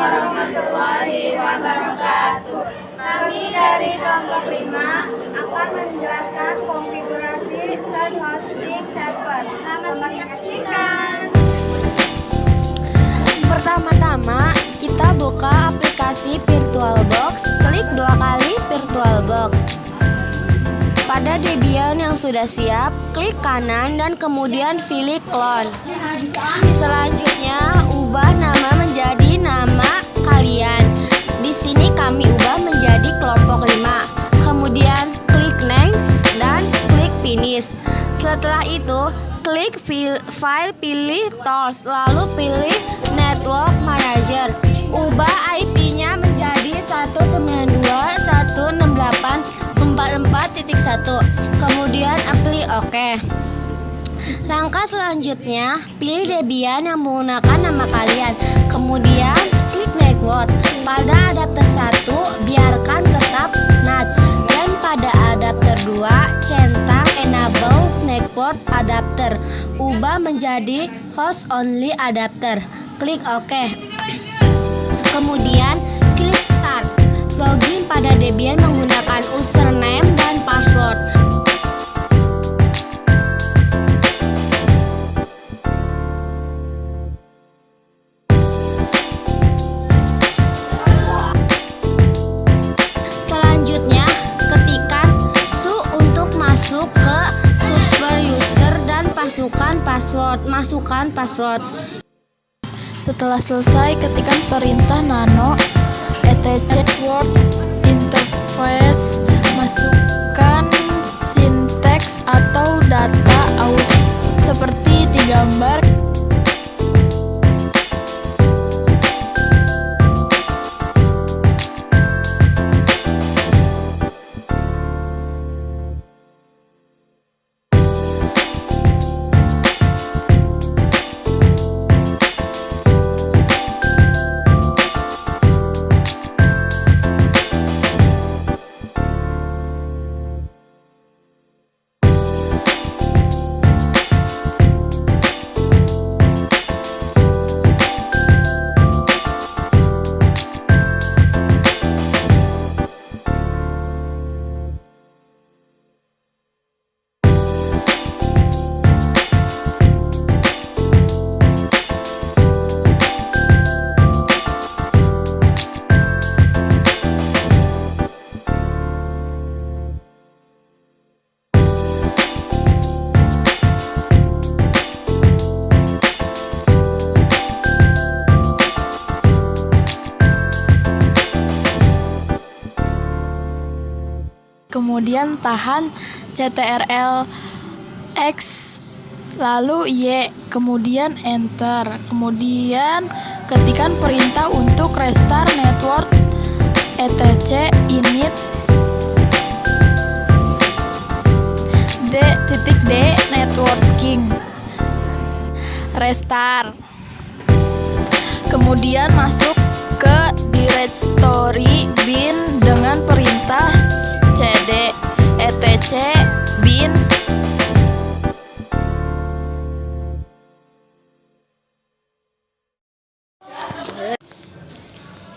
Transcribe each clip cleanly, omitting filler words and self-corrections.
warahmatullahi wabarakatuh. Kami dari kelompok 5 akan menjelaskan konfigurasi Sun Hosting Server. Selamat menyaksikan. Pertama-tama, kita buka aplikasi VirtualBox, klik 2 kali VirtualBox. Pada Debian yang sudah siap, klik kanan dan kemudian pilih clone. Selanjutnya, ubah nama menjadi nama kalian. Di sini kami ubah menjadi kelompok 5. Kemudian klik next dan klik finish. Setelah itu, klik file, pilih tools, lalu pilih network manager. Ubah IP-nya menjadi 192.168.44.1. Kemudian pilih OK. Langkah selanjutnya, pilih Debian yang menggunakan nama kalian. Kemudian klik network. Pada adapter 1, biarkan tetap NAT. Dan pada adapter 2, centang enable network adapter. Ubah menjadi host only adapter. Klik OK. Kemudian klik start. Login pada Debian menggunakan username dan password. Selanjutnya, ketikkan su untuk masuk ke super user dan masukkan password. Setelah selesai, ketikkan perintah nano etc word interface. Masukkan sinteks atau data out seperti di gambar. Kemudian tahan CTRL X lalu Y, kemudian enter. Kemudian ketikkan perintah untuk restart network etc init d networking restart. Kemudian masuk ke directory bin dengan perintah cd etc bin.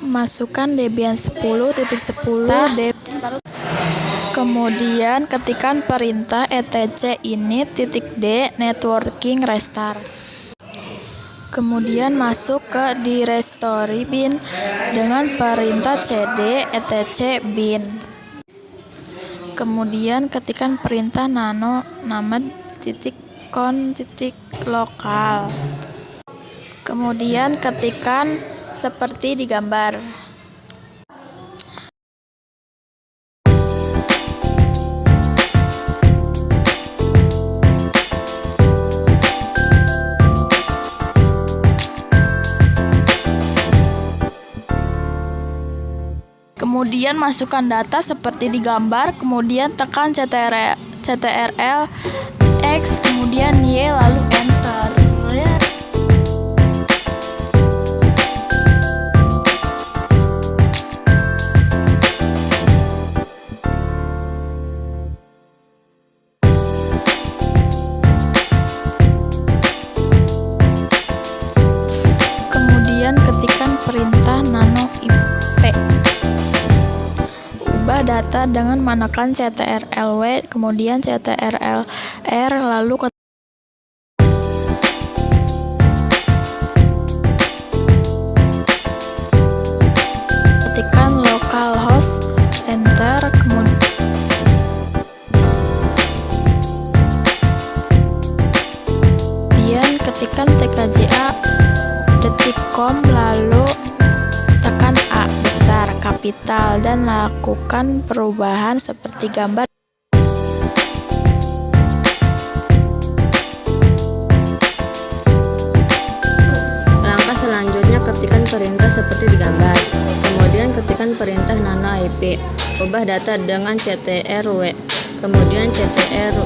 Masukkan Debian 10.10 kemudian ketikkan perintah etc init.d networking restart. Kemudian masuk ke directory bin dengan perintah cd etc bin. Kemudian ketikkan perintah nano nama .con .lokal. Kemudian ketikkan seperti di gambar. Kemudian masukkan data seperti di gambar, kemudian tekan CTRL X, kemudian Y, lalu enter. Kemudian Kemudian ketikkan perintah nano ip. Ubah data dengan menekan CTRL-W, kemudian CTRL-R, lalu ketikkan localhost, enter, kemudian ketikkan tkja.com, lalu tekan A besar kapital dan lakukan perubahan seperti gambar. Langkah selanjutnya ketikkan perintah seperti di gambar. Kemudian ketikkan perintah nano IP. Ubah data dengan CTRL-W, kemudian CTRL-R.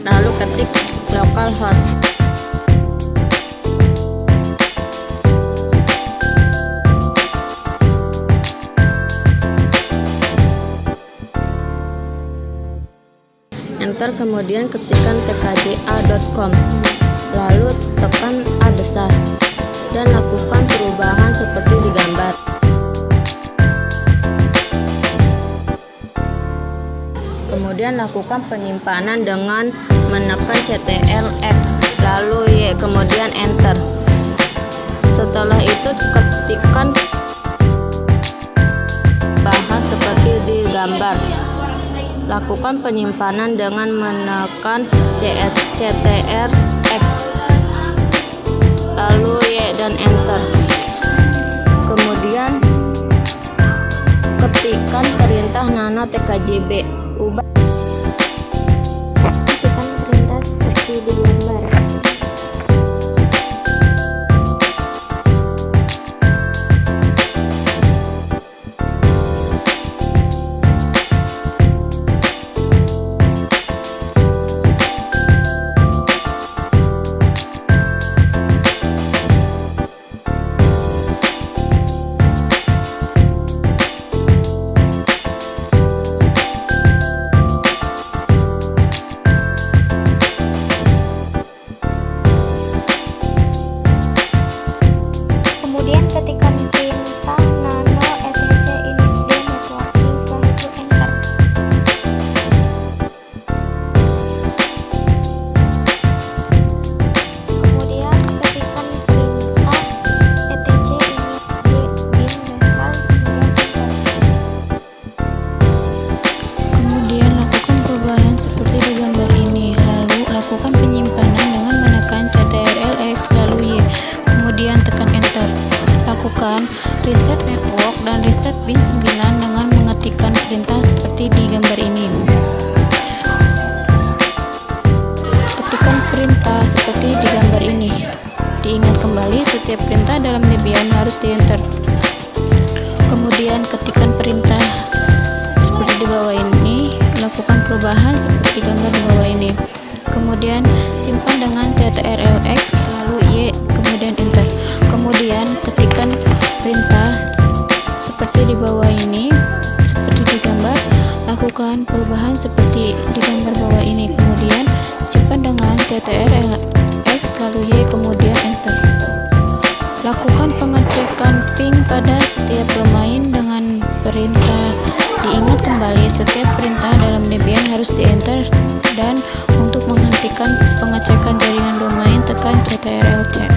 Lalu ketik localhost. Enter, kemudian ketikkan tkja.com, lalu tekan A besar dan lakukan perubahan seperti di gambar. Kemudian lakukan penyimpanan dengan menekan CTRL-X, lalu Y, kemudian enter. Setelah itu ketikkan bahan seperti di gambar. Lakukan penyimpanan dengan menekan CTRL-X, lalu Y dan enter. Kemudian ketikkan perintah nano tkjb. Ubah ketikkan perintah seperti di gambar. Kemudian ketikkan perintah nano etc init d networking, setelah itu enter. Kemudian ketikkan perintah etc init d bin restart, kemudian enter. Kemudian lakukan perubahan seperti di gambar ini, lalu lakukan penyimpanan dengan menekan CTRL-X lalu Y, kemudian tekan enter. Lakukan reset network dan reset bin 9 dengan mengetikkan perintah seperti di gambar ini. Ketikkan perintah seperti di gambar ini. Diingat kembali, setiap perintah dalam Debian harus di enter. Kemudian ketikkan perintah seperti di bawah ini, lakukan perubahan seperti gambar di bawah ini. Kemudian simpan dengan CTRL-X lalu Y, kemudian enter. Kemudian ketikkan perintah seperti di bawah ini, seperti di gambar. Lakukan perubahan seperti di gambar bawah ini. Kemudian simpan dengan CTRL-X lalu Y, kemudian enter. Lakukan pengecekan ping pada setiap domain dengan perintah. Diingat kembali, setiap perintah dalam Debian harus di enter, dan untuk menghentikan pengecekan jaringan domain tekan CTRL-C.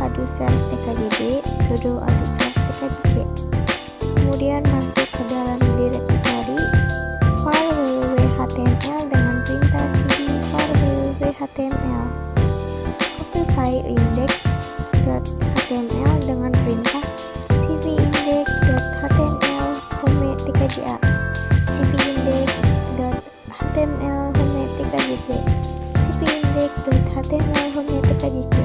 address tkjb sudo address tkjc. Kemudian masuk ke dalam directory file www.html dengan perintah cd file www.html. Copy file index.html dengan perintah cv index.html home tkja, cv index.html home tkjp, cv index.html home tkjc.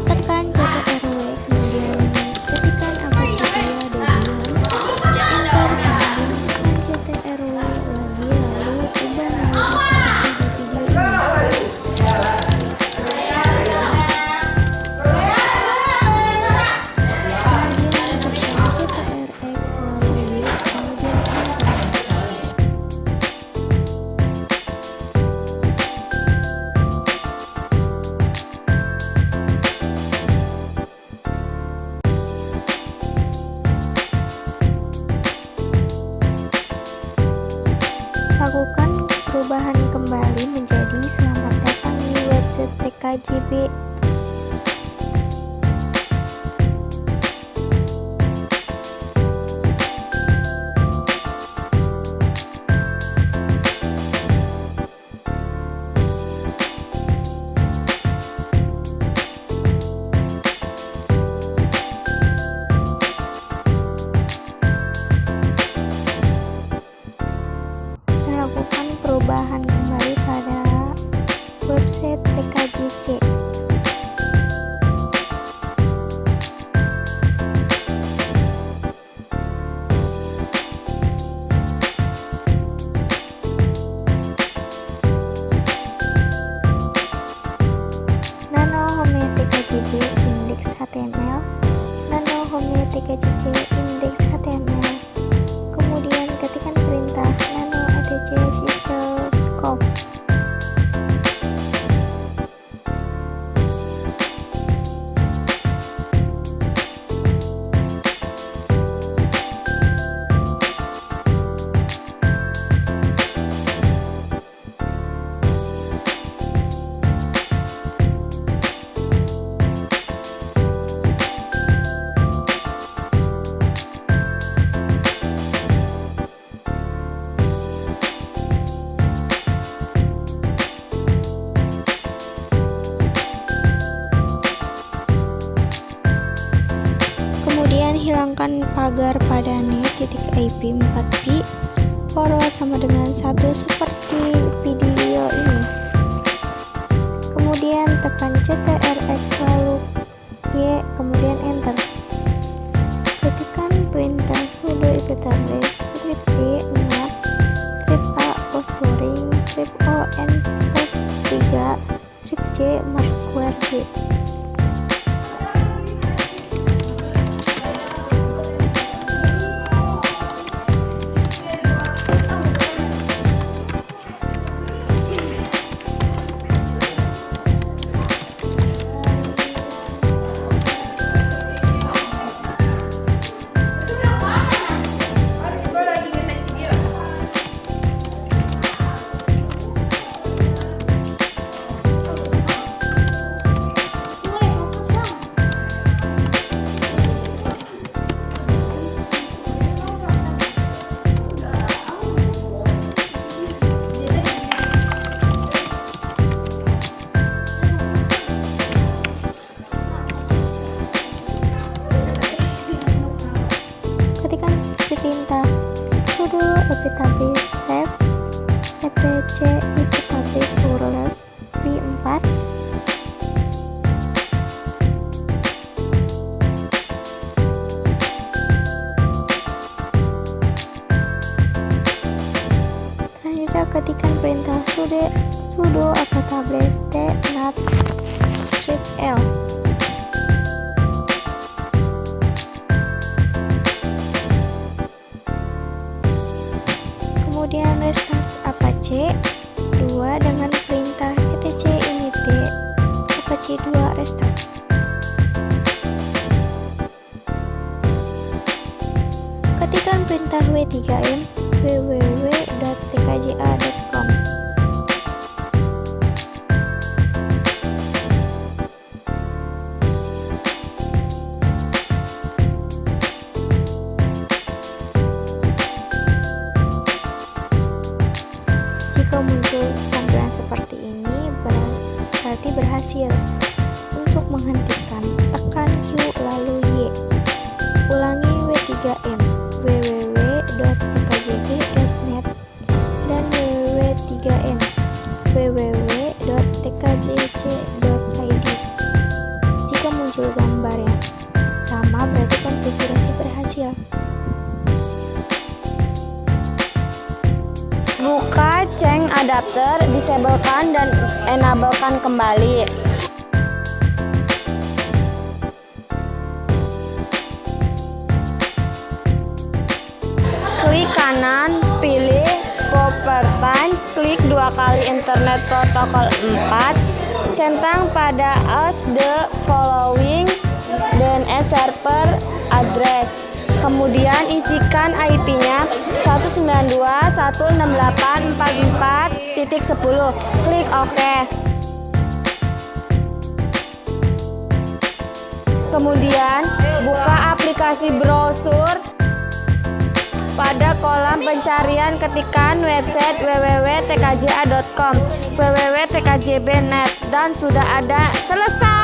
Tekan CTRW, kemudian ketikkan apa saja Debian, enter, kemudian tekan CTRW lagi, lalu ubah menjadi seperti di video ini. Kemudian tekan CTRX lalu kemudian enter. Lakukan perubahan kembali menjadi selamat datang di website tkjb. Lakukan perubahan kembali pada website tkjc. Nano home tkjb index html, nano home tkjc index html. Kemudian ketikkan perintah nano etc system.conf. Kemudian hilangkan pagar pada net.ip 4p forward sama dengan 1 seperti video ini. Kemudian tekan CTRX lalu Y, kemudian enter. Ketikkan perintah sudo iptables script D ingat script A posturing script O N post 3 script J mark square J. Apache 2 restart. Ketikkan perintah w3m www.tkja.com. Jika muncul tampilan seperti ini, berarti berhasil. Untuk menghentikan, tekan Q lalu Y. Ulangi w3m www.tkjb.net dan www.3m www.tkjc.id. Jika muncul gambar yang sama, berarti konfigurasi berhasil. Buka change adapter, disablekan dan enablekan kembali. Klik kanan, pilih Properties, klik 2 kali Internet Protocol 4, centang pada as the following DNS server address. Kemudian isikan IP-nya 192.168.44.10. Klik OK. Kemudian buka aplikasi browser. Pada kolom pencarian ketikkan website www.tkja.com, www.tkjb.net dan sudah ada. Selesai.